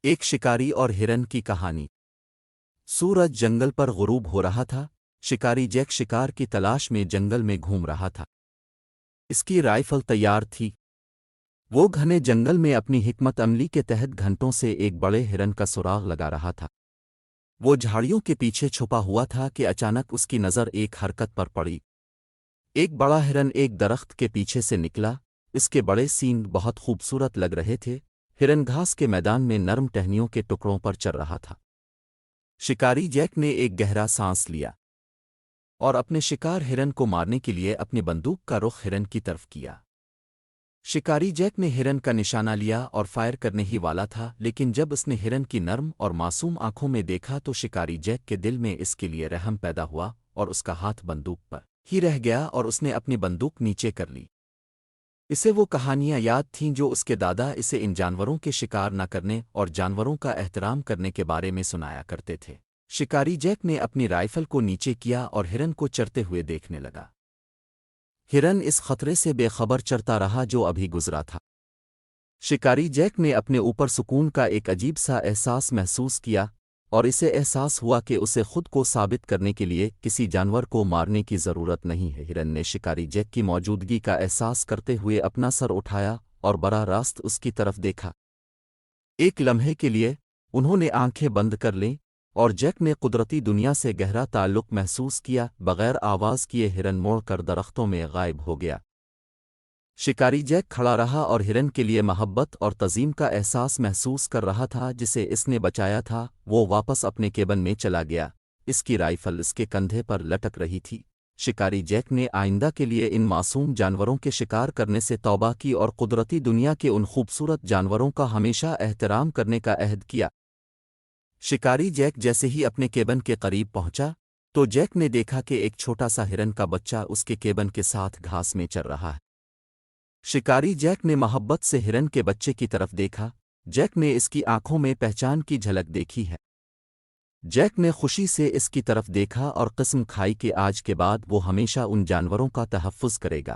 ایک شکاری اور ہرن کی کہانی۔ سورج جنگل پر غروب ہو رہا تھا۔ شکاری جیک شکار کی تلاش میں جنگل میں گھوم رہا تھا۔ اس کی رائفل تیار تھی۔ وہ گھنے جنگل میں اپنی حکمت عملی کے تحت گھنٹوں سے ایک بڑے ہرن کا سراغ لگا رہا تھا۔ وہ جھاڑیوں کے پیچھے چھپا ہوا تھا کہ اچانک اس کی نظر ایک حرکت پر پڑی۔ ایک بڑا ہرن ایک درخت کے پیچھے سے نکلا۔ اس کے بڑے سینگ بہت خوبصورت لگ رہے تھے۔ ہرن گھاس کے میدان میں نرم ٹہنیوں کے ٹکڑوں پر چل رہا تھا۔ شکاری جیک نے ایک گہرا سانس لیا اور اپنے شکار ہرن کو مارنے کے لیے اپنی بندوق کا رخ ہرن کی طرف کیا۔ شکاری جیک نے ہرن کا نشانہ لیا اور فائر کرنے ہی والا تھا، لیکن جب اس نے ہرن کی نرم اور معصوم آنکھوں میں دیکھا تو شکاری جیک کے دل میں اس کے لیے رحم پیدا ہوا اور اس کا ہاتھ بندوق پر ہی رہ گیا اور اس نے اپنی بندوق نیچے کر لی۔ اسے وہ کہانیاں یاد تھیں جو اس کے دادا اسے ان جانوروں کے شکار نہ کرنے اور جانوروں کا احترام کرنے کے بارے میں سنایا کرتے تھے۔ شکاری جیک نے اپنی رائفل کو نیچے کیا اور ہرن کو چرتے ہوئے دیکھنے لگا۔ ہرن اس خطرے سے بے خبر چرتا رہا جو ابھی گزرا تھا۔ شکاری جیک نے اپنے اوپر سکون کا ایک عجیب سا احساس محسوس کیا اور اسے احساس ہوا کہ اسے خود کو ثابت کرنے کے لیے کسی جانور کو مارنے کی ضرورت نہیں ہے۔ ہرن نے شکاری جیک کی موجودگی کا احساس کرتے ہوئے اپنا سر اٹھایا اور براہ راست اس کی طرف دیکھا۔ ایک لمحے کے لیے انہوں نے آنکھیں بند کر لیں اور جیک نے قدرتی دنیا سے گہرا تعلق محسوس کیا۔ بغیر آواز کیے ہرن موڑ کر درختوں میں غائب ہو گیا۔ شکاری جیک کھڑا رہا اور ہرن کے لیے محبت اور تعظیم کا احساس محسوس کر رہا تھا جسے اس نے بچایا تھا۔ وہ واپس اپنے کیبن میں چلا گیا۔ اس کی رائفل اس کے کندھے پر لٹک رہی تھی۔ شکاری جیک نے آئندہ کے لیے ان معصوم جانوروں کے شکار کرنے سے توبہ کی اور قدرتی دنیا کے ان خوبصورت جانوروں کا ہمیشہ احترام کرنے کا عہد کیا۔ شکاری جیک جیسے ہی اپنے کیبن کے قریب پہنچا تو جیک نے دیکھا کہ ایک چھوٹا سا ہرن کا بچہ اس کے کیبن کے ساتھ گھاس میں چر رہا ہے۔ شکاری جیک نے محبت سے ہرن کے بچے کی طرف دیکھا۔ جیک نے اس کی آنکھوں میں پہچان کی جھلک دیکھی ہے۔ جیک نے خوشی سے اس کی طرف دیکھا اور قسم کھائی کہ آج کے بعد وہ ہمیشہ ان جانوروں کا تحفظ کرے گا۔